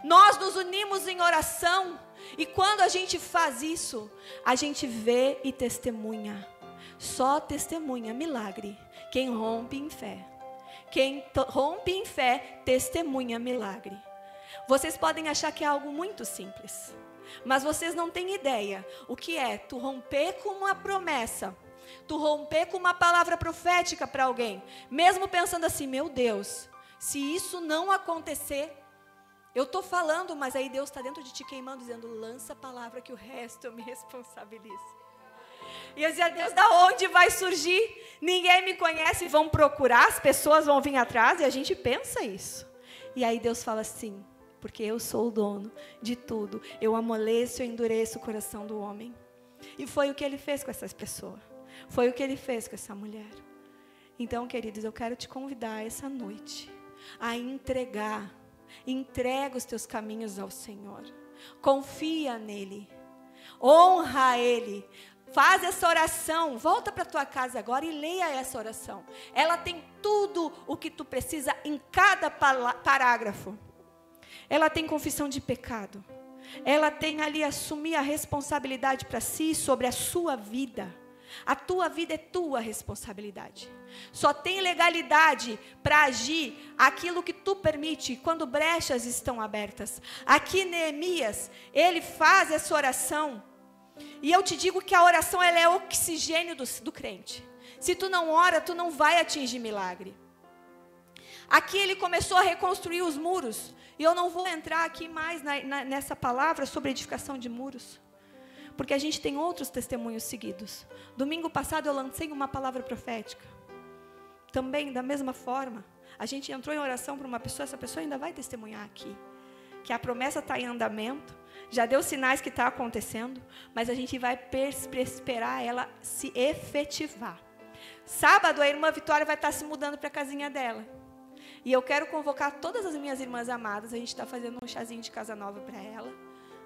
Nós nos unimos em oração, e quando a gente faz isso, a gente vê e testemunha. Só testemunha milagre quem rompe em fé. Quem rompe em fé testemunha milagre. Vocês podem achar que é algo muito simples, mas vocês não têm ideia o que é tu romper com uma promessa, tu romper com uma palavra profética para alguém, mesmo pensando assim: meu Deus, se isso não acontecer, eu estou falando, mas aí Deus está dentro de ti queimando, dizendo: lança a palavra que o resto eu me responsabilizo. E eu dizia: Deus, da onde vai surgir? Ninguém me conhece, vão procurar, as pessoas vão vir atrás, e a gente pensa isso. E aí Deus fala assim: porque eu sou o dono de tudo, eu amoleço e endureço o coração do homem. E foi o que Ele fez com essas pessoas, foi o que Ele fez com essa mulher. Então, queridos, eu quero te convidar essa noite a entrega os teus caminhos ao Senhor, confia nele, honra Ele. Faz essa oração, volta para a tua casa agora e leia essa oração. Ela tem tudo o que tu precisa em cada parágrafo. Ela tem confissão de pecado. Ela tem ali assumir a responsabilidade para si sobre a sua vida. A tua vida é tua responsabilidade. Só tem legalidade para agir aquilo que tu permite quando brechas estão abertas. Aqui Neemias, ele faz essa oração. E eu te digo que a oração, ela é oxigênio do crente. Se tu não ora, tu não vai atingir milagre. Aqui ele começou a reconstruir os muros. E eu não vou entrar aqui mais nessa palavra sobre edificação de muros, porque a gente tem outros testemunhos seguidos. Domingo passado eu lancei uma palavra profética. Também, da mesma forma, a gente entrou em oração para uma pessoa, essa pessoa ainda vai testemunhar aqui, que a promessa está em andamento, já deu sinais que está acontecendo, mas a gente vai esperar ela se efetivar. Sábado a irmã Vitória vai estar se mudando para a casinha dela. E eu quero convocar todas as minhas irmãs amadas, a gente está fazendo um chazinho de casa nova para ela,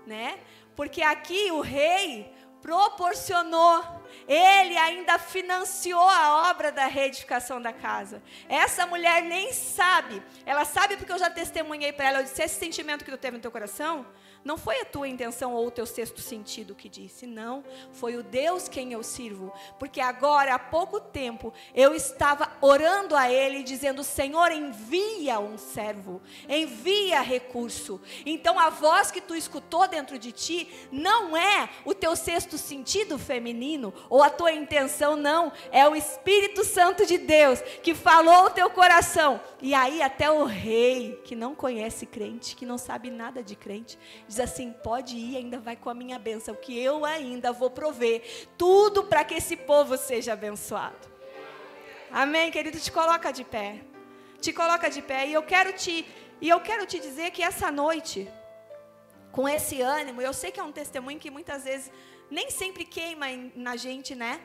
né? Porque aqui o rei proporcionou, ele ainda financiou a obra da reedificação da casa. Essa mulher nem sabe, ela sabe porque eu já testemunhei para ela, eu disse, esse sentimento que tu teve no teu coração, não foi a tua intenção ou o teu sexto sentido que disse, não, foi o Deus quem eu sirvo, porque agora, há pouco tempo, eu estava orando a Ele, dizendo, Senhor, envia um servo, envia recurso. Então a voz que tu escutou dentro de ti, não é o teu sexto sentido feminino, ou a tua intenção, não, é o Espírito Santo de Deus, que falou o teu coração. E aí até o rei, que não conhece crente, que não sabe nada de crente, diz assim, pode ir, ainda vai com a minha bênção, que eu ainda vou prover tudo para que esse povo seja abençoado. Amém, querido? Te coloca de pé. Te coloca de pé. E eu quero te dizer que essa noite, com esse ânimo, eu sei que é um testemunho que muitas vezes nem sempre queima na gente, né?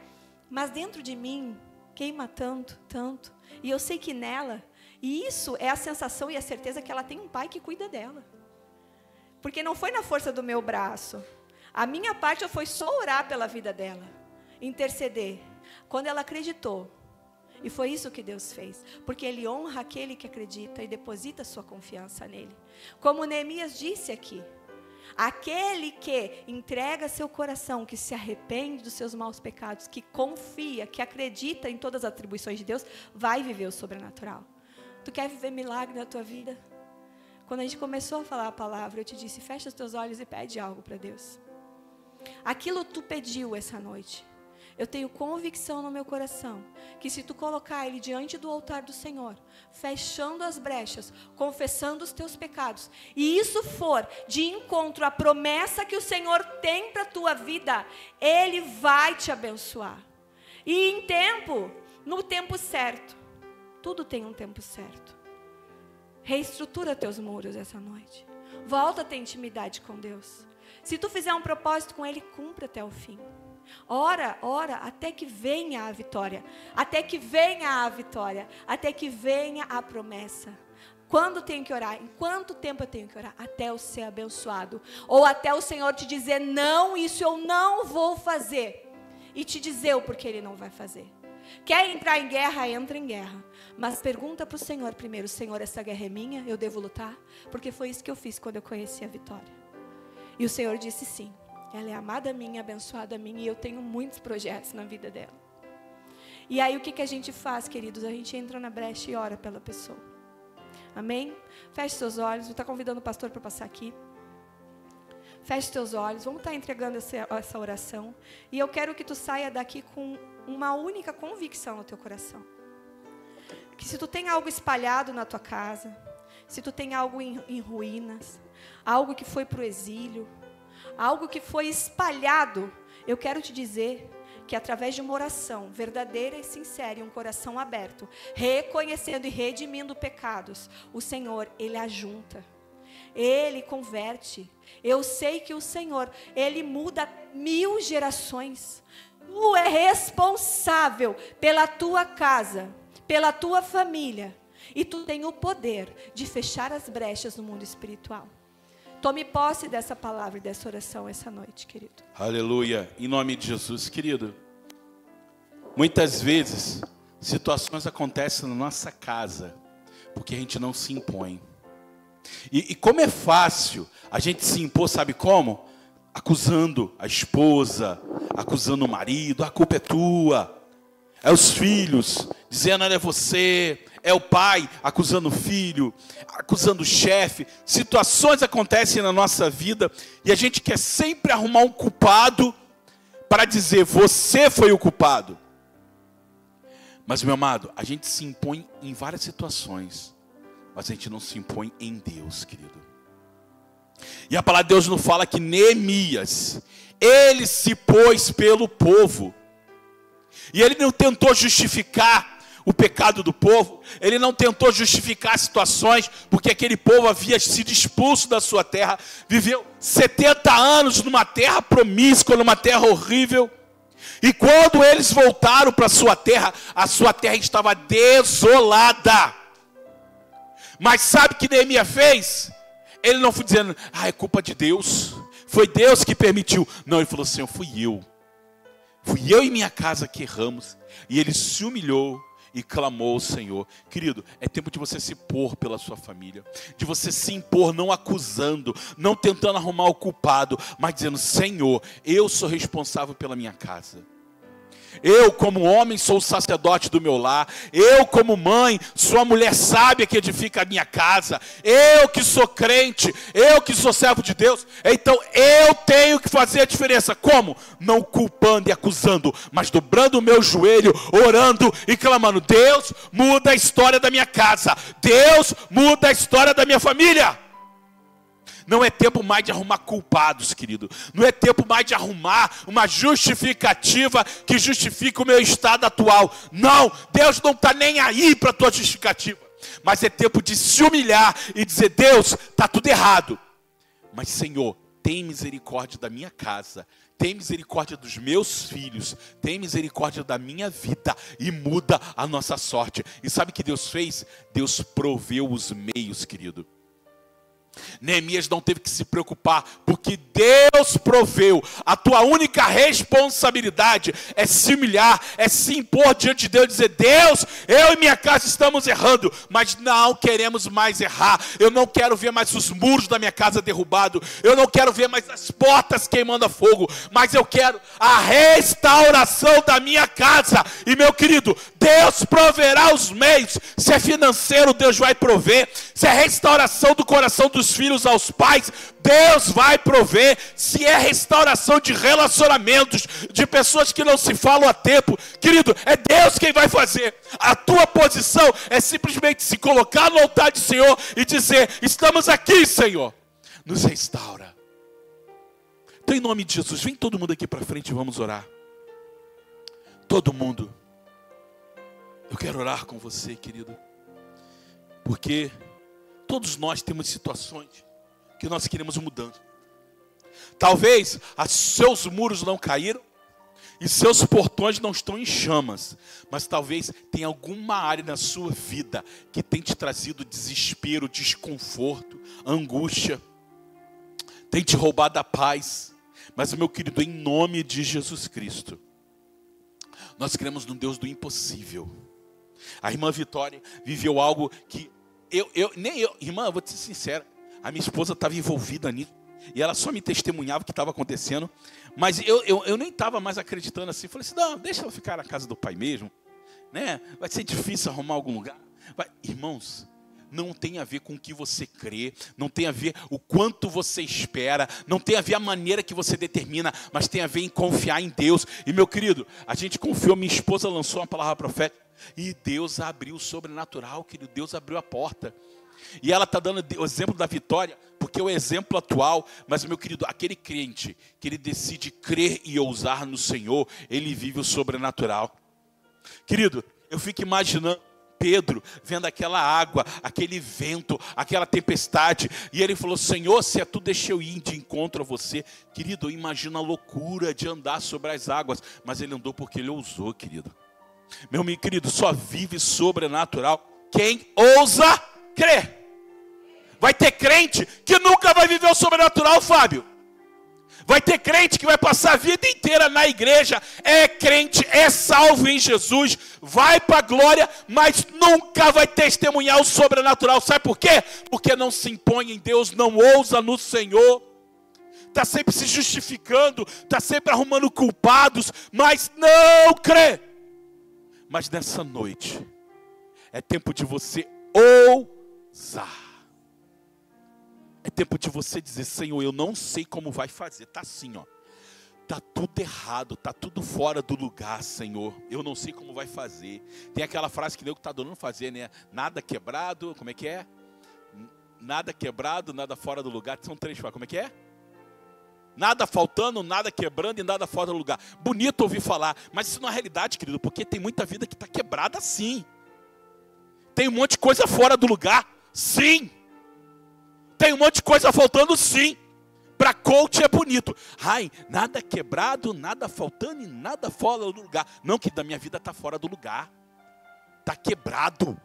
Mas dentro de mim, queima tanto, tanto. E eu sei que nela, e isso é a sensação e a certeza que ela tem um pai que cuida dela. Porque não foi na força do meu braço. A minha parte foi só orar pela vida dela. Interceder. Quando ela acreditou. E foi isso que Deus fez. Porque Ele honra aquele que acredita e deposita sua confiança nele. Como Neemias disse aqui. Aquele que entrega seu coração, que se arrepende dos seus maus pecados, que confia, que acredita em todas as atribuições de Deus, vai viver o sobrenatural. Tu quer viver milagre na tua vida? Quando a gente começou a falar a palavra, eu te disse, fecha os teus olhos e pede algo para Deus. Aquilo tu pediu essa noite. Eu tenho convicção no meu coração, que se tu colocar ele diante do altar do Senhor, fechando as brechas, confessando os teus pecados, e isso for de encontro à promessa que o Senhor tem para a tua vida, Ele vai te abençoar. E no tempo certo, tudo tem um tempo certo. Reestrutura teus muros essa noite. Volta a ter intimidade com Deus. Se tu fizer um propósito com Ele, cumpra até o fim. Ora, até que venha a vitória. Até que venha a vitória. Até que venha a promessa. Quando tenho que orar? Em quanto tempo eu tenho que orar? Até eu ser abençoado. Ou até o Senhor te dizer, não, isso eu não vou fazer. E te dizer o porquê Ele não vai fazer. Quer entrar em guerra? Entra em guerra. Mas pergunta para o Senhor primeiro, Senhor, essa guerra é minha? Eu devo lutar? Porque foi isso que eu fiz quando eu conheci a Vitória. E o Senhor disse sim. Ela é amada minha, abençoada minha, e eu tenho muitos projetos na vida dela. E aí o que a gente faz, queridos? A gente entra na brecha e ora pela pessoa. Amém? Feche seus olhos. Vou estar convidando o pastor para passar aqui. Feche teus olhos. Vamos estar entregando essa oração. E eu quero que tu saia daqui com uma única convicção no teu coração. Que se tu tem algo espalhado na tua casa, se tu tem algo em ruínas, algo que foi para o exílio, algo que foi espalhado, eu quero te dizer que através de uma oração verdadeira e sincera e um coração aberto, reconhecendo e redimindo pecados, o Senhor, Ele ajunta, Ele converte. Eu sei que o Senhor, Ele muda 1000 gerações. Tu é responsável pela tua casa, pela tua família, e tu tem o poder de fechar as brechas no mundo espiritual. Tome posse dessa palavra e dessa oração essa noite, querido. Aleluia, em nome de Jesus, querido. Muitas vezes, situações acontecem na nossa casa, porque a gente não se impõe. E como é fácil a gente se impor, sabe como? Acusando a esposa, acusando o marido, a culpa é tua. É os filhos, dizendo, olha, é você. É o pai acusando o filho, acusando o chefe. Situações acontecem na nossa vida e a gente quer sempre arrumar um culpado para dizer, você foi o culpado. Mas, meu amado, a gente se impõe em várias situações. mas a gente não se impõe em Deus, querido. E a palavra de Deus nos fala que Neemias, ele se pôs pelo povo. E ele não tentou justificar o pecado do povo. Ele não tentou justificar situações, porque aquele povo havia sido expulso da sua terra. Viveu 70 anos numa terra promíscua, numa terra horrível. E quando eles voltaram para a sua terra estava desolada. Mas sabe o que Neemias fez? Ele não foi dizendo, é culpa de Deus, foi Deus que permitiu. Não, ele falou, Senhor, fui eu e minha casa que erramos. E ele se humilhou e clamou ao Senhor. Querido, é tempo de você se pôr pela sua família, de você se impor, não acusando, não tentando arrumar o culpado, mas dizendo, Senhor, eu sou responsável pela minha casa. Eu, como homem, sou o sacerdote do meu lar. Eu, como mãe, sou a mulher sábia que edifica a minha casa. Eu que sou crente, eu que sou servo de Deus. Então eu tenho que fazer a diferença. Como? Não culpando e acusando, mas dobrando o meu joelho, orando e clamando. Deus, muda a história da minha casa. Deus, muda a história da minha família. Não é tempo mais de arrumar culpados, querido. Não é tempo mais de arrumar uma justificativa que justifique o meu estado atual. Não, Deus não está nem aí para a tua justificativa. Mas é tempo de se humilhar e dizer, Deus, está tudo errado. Mas Senhor, tem misericórdia da minha casa. Tem misericórdia dos meus filhos. Tem misericórdia da minha vida. E muda a nossa sorte. E sabe o que Deus fez? Deus proveu os meios, querido. Neemias não teve que se preocupar, porque Deus proveu. A tua única responsabilidade é se humilhar, é se impor diante de Deus e dizer, Deus, eu e minha casa estamos errando, mas não queremos mais errar. Eu não quero ver mais os muros da minha casa derrubados, eu não quero ver mais as portas queimando a fogo, mas eu quero a restauração da minha casa. E meu querido, Deus proverá os meios. Se é financeiro, Deus vai prover. Se é restauração do coração dos filhos aos pais, Deus vai prover. Se é restauração de relacionamentos, de pessoas que não se falam há tempo, querido, é Deus quem vai fazer. A tua posição é simplesmente se colocar no altar do Senhor e dizer, estamos aqui, Senhor, nos restaura. Então, em nome de Jesus, vem todo mundo aqui para frente e vamos orar. Todo mundo. Eu quero orar com você, querido, porque todos nós temos situações que nós queremos mudança. Talvez seus muros não caíram e seus portões não estão em chamas, mas talvez tenha alguma área na sua vida que tem te trazido desespero, desconforto, angústia, tem te roubado a paz. Mas, meu querido, em nome de Jesus Cristo, nós cremos num Deus do impossível. A irmã Vitória viveu algo que irmã, eu vou te ser sincero, a minha esposa estava envolvida nisso, e ela só me testemunhava o que estava acontecendo, mas eu nem estava mais acreditando assim. Falei assim, não, deixa ela ficar na casa do pai mesmo, né? Vai ser difícil arrumar algum lugar. Irmãos, não tem a ver com o que você crê, não tem a ver o quanto você espera, não tem a ver a maneira que você determina, mas tem a ver em confiar em Deus. E meu querido, a gente confiou, minha esposa lançou uma palavra profética, e Deus abriu o sobrenatural, querido, Deus abriu a porta. E ela está dando o exemplo da Vitória, porque é o exemplo atual. Mas, meu querido, aquele crente que ele decide crer e ousar no Senhor, ele vive o sobrenatural. Querido, eu fico imaginando Pedro vendo aquela água, aquele vento, aquela tempestade, e ele falou, Senhor, se é tu, deixa eu ir de encontro a você. Querido, eu imagino a loucura de andar sobre as águas, mas ele andou porque ele ousou, querido. Meu querido, só vive sobrenatural quem ousa crer. Vai ter crente que nunca vai viver o sobrenatural, Fábio. Vai ter crente que vai passar a vida inteira na igreja, é crente, é salvo em Jesus, vai para a glória, mas nunca vai testemunhar o sobrenatural. Sabe por quê? Porque não se impõe em Deus, não ousa no Senhor. Está sempre se justificando, está sempre arrumando culpados, mas não crê. Mas nessa noite, é tempo de você ousar. É tempo de você dizer, Senhor, eu não sei como vai fazer. Está assim, ó. Está tudo errado, está tudo fora do lugar, Senhor. Eu não sei como vai fazer. Tem aquela frase que Deus está adorando fazer, né? Nada quebrado, como é que é? nada quebrado, nada fora do lugar. São 3 palavras. Como é que é? Nada faltando, nada quebrando e nada fora do lugar. Bonito ouvir falar, mas isso não é realidade, querido, porque tem muita vida que está quebrada, sim. Tem um monte de coisa fora do lugar, sim. Tem um monte de coisa faltando, sim. Para coach é bonito. Ai, nada quebrado, nada faltando e nada fora do lugar. Não, que da minha vida está fora do lugar. Está quebrado.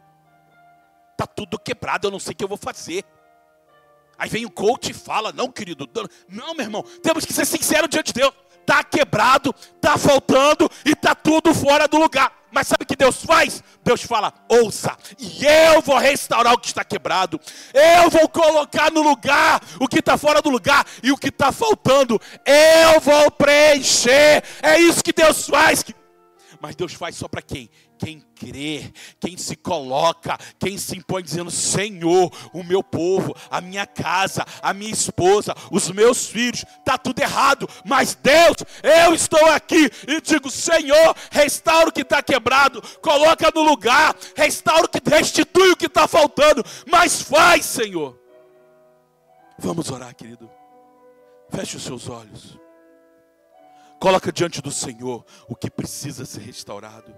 Está tudo quebrado, eu não sei o que eu vou fazer. Aí vem o coach e fala, não, querido, não, meu irmão, temos que ser sinceros diante de Deus. Está quebrado, está faltando e está tudo fora do lugar. Mas sabe o que Deus faz? Deus fala, ouça, e eu vou restaurar o que está quebrado. Eu vou colocar no lugar o que está fora do lugar e o que está faltando. Eu vou preencher. É isso que Deus faz. Mas Deus faz só para quem? Quem crê, quem se coloca, quem se impõe dizendo, Senhor, o meu povo, a minha casa, a minha esposa, os meus filhos, está tudo errado, mas Deus, eu estou aqui e digo, Senhor, restaura o que está quebrado, coloca no lugar, restaura restitui o que está faltando, mas faz, Senhor. Vamos orar, querido. Feche os seus olhos. Coloca diante do Senhor o que precisa ser restaurado.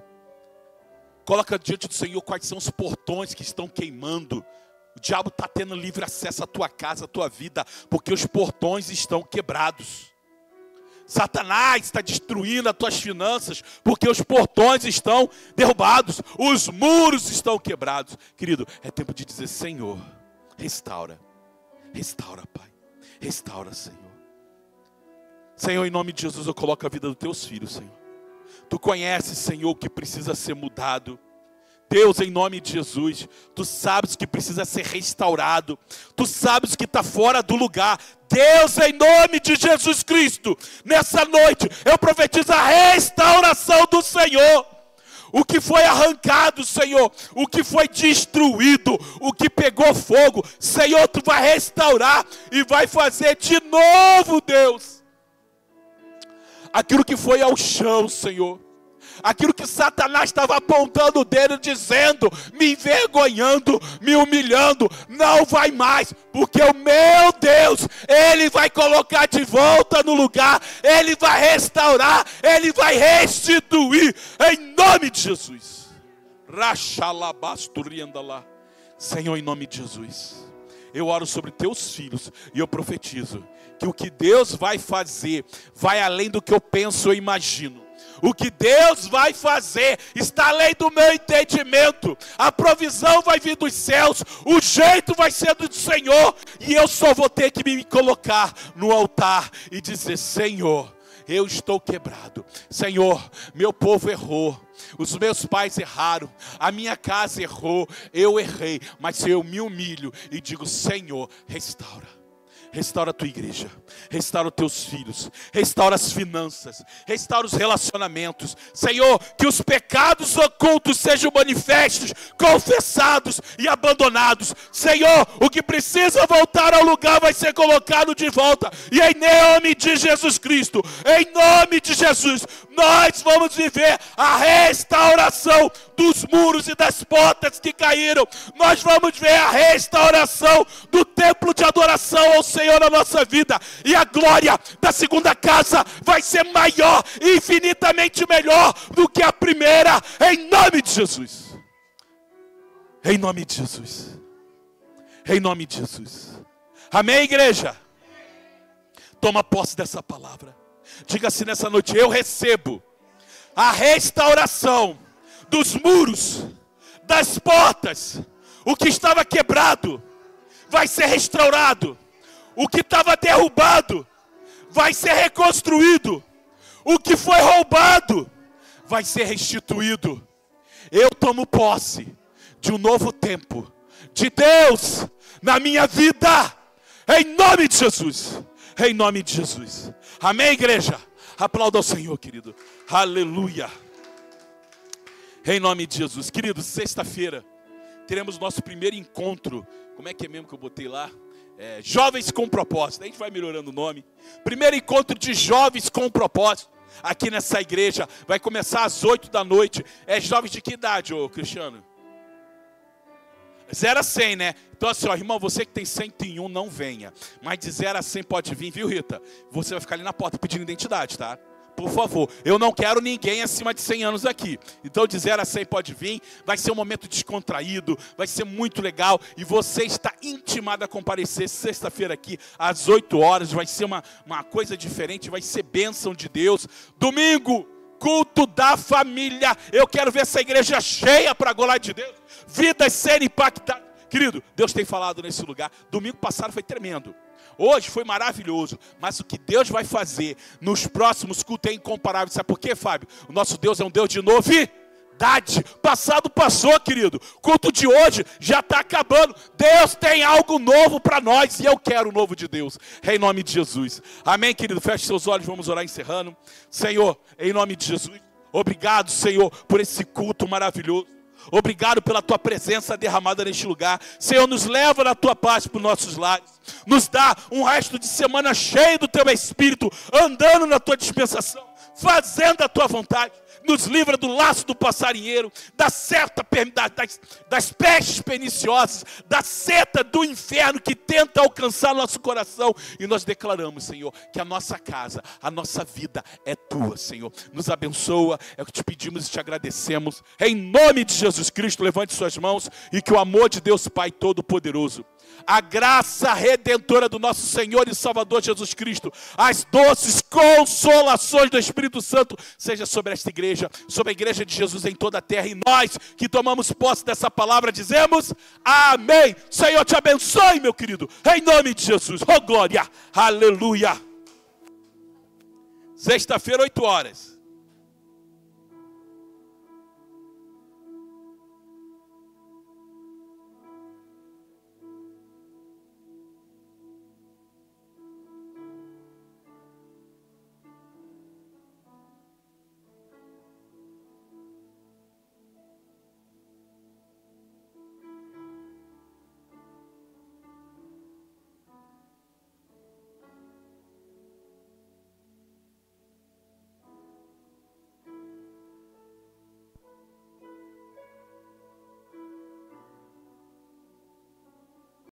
Coloca diante do Senhor quais são os portões que estão queimando. O diabo está tendo livre acesso à tua casa, à tua vida, porque os portões estão quebrados. Satanás está destruindo as tuas finanças, porque os portões estão derrubados. Os muros estão quebrados. Querido, é tempo de dizer, Senhor, restaura. Restaura, Pai. Restaura, Senhor. Senhor, em nome de Jesus, eu coloco a vida dos teus filhos, Senhor. Tu conheces, Senhor, o que precisa ser mudado. Deus, em nome de Jesus, Tu sabes que precisa ser restaurado. Tu sabes que está fora do lugar. Deus, em nome de Jesus Cristo, nessa noite, eu profetizo a restauração do Senhor. O que foi arrancado, Senhor, o que foi destruído, o que pegou fogo, Senhor, Tu vai restaurar e vai fazer de novo, Deus. Aquilo que foi ao chão, Senhor. Aquilo que Satanás estava apontando o dedo, dizendo, me envergonhando, me humilhando, não vai mais, porque o meu Deus, Ele vai colocar de volta no lugar, Ele vai restaurar, Ele vai restituir, em nome de Jesus. Senhor, em nome de Jesus, eu oro sobre teus filhos e eu profetizo que o que Deus vai fazer vai além do que eu penso ou imagino. O que Deus vai fazer está além do meu entendimento. A provisão vai vir dos céus, o jeito vai ser do Senhor, e eu só vou ter que me colocar no altar e dizer, Senhor, eu estou quebrado. Senhor, meu povo errou. Os meus pais erraram, a minha casa errou, eu errei, mas eu me humilho e digo, Senhor, restaura. Restaura a tua igreja, restaura os teus filhos, restaura as finanças, restaura os relacionamentos. Senhor, que os pecados ocultos sejam manifestos, confessados e abandonados. Senhor, o que precisa voltar ao lugar vai ser colocado de volta. E em nome de Jesus Cristo, em nome de Jesus, nós vamos viver a restauração dos muros e das portas que caíram. Nós vamos ver a restauração do templo de adoração ao Senhor na nossa vida, e a glória da segunda casa vai ser maior, infinitamente melhor do que a primeira, em nome de Jesus. Em nome de Jesus. Em nome de Jesus. Amém, igreja? Toma posse dessa palavra. Diga assim nessa noite, eu recebo a restauração dos muros, das portas. O que estava quebrado vai ser restaurado. O que estava derrubado vai ser reconstruído. O que foi roubado vai ser restituído. Eu tomo posse de um novo tempo de Deus na minha vida, em nome de Jesus. Em nome de Jesus. Amém, igreja? Aplauda ao Senhor, querido. Aleluia. Em nome de Jesus. Querido, sexta-feira teremos nosso primeiro encontro. Como é que é mesmo que eu botei lá? Jovens com propósito. A gente vai melhorando o nome. Primeiro encontro de jovens com propósito aqui nessa igreja. Vai começar às 8 da noite. É jovens de que idade, ô Cristiano? 0 a 100, né? Então assim, ó, irmão, você que tem 101, não venha. Mas de 0 a 100 pode vir, viu, Rita? Você vai ficar ali na porta pedindo identidade, tá? Por favor, eu não quero ninguém acima de 100 anos aqui. Então de 0 a 100 pode vir. Vai ser um momento descontraído, vai ser muito legal. E você está intimado a comparecer sexta-feira aqui às 8 horas. Vai ser uma coisa diferente, vai ser bênção de Deus. Domingo, culto da família. Eu quero ver essa igreja cheia para a glória de Deus. Vidas serem impactadas. Querido, Deus tem falado nesse lugar. Domingo passado foi tremendo. Hoje foi maravilhoso. Mas o que Deus vai fazer nos próximos cultos é incomparável. Sabe por quê, Fábio? O nosso Deus é um Deus de novidade. Passado passou, querido. O culto de hoje já está acabando. Deus tem algo novo para nós. E eu quero o novo de Deus. Em nome de Jesus. Amém, querido? Feche seus olhos, vamos orar encerrando. Senhor, em nome de Jesus. Obrigado, Senhor, por esse culto maravilhoso. Obrigado pela tua presença derramada neste lugar. Senhor, nos leva na tua paz para os nossos lares. Nos dá um resto de semana cheio do teu Espírito, andando na tua dispensação, fazendo a tua vontade. Nos livra do laço do passarinheiro, da seta, das pestes perniciosas, da seta do inferno que tenta alcançar nosso coração. E nós declaramos, Senhor, que a nossa casa, a nossa vida é tua, Senhor. Nos abençoa, é o que te pedimos e te agradecemos. Em nome de Jesus Cristo, levante suas mãos e que o amor de Deus Pai Todo-Poderoso, a graça redentora do nosso Senhor e Salvador Jesus Cristo, as doces consolações do Espírito Santo, seja sobre esta igreja, sobre a igreja de Jesus em toda a terra. E nós que tomamos posse dessa palavra dizemos amém. Senhor te abençoe, meu querido, em nome de Jesus. Oh glória, aleluia. Sexta-feira, 8 horas.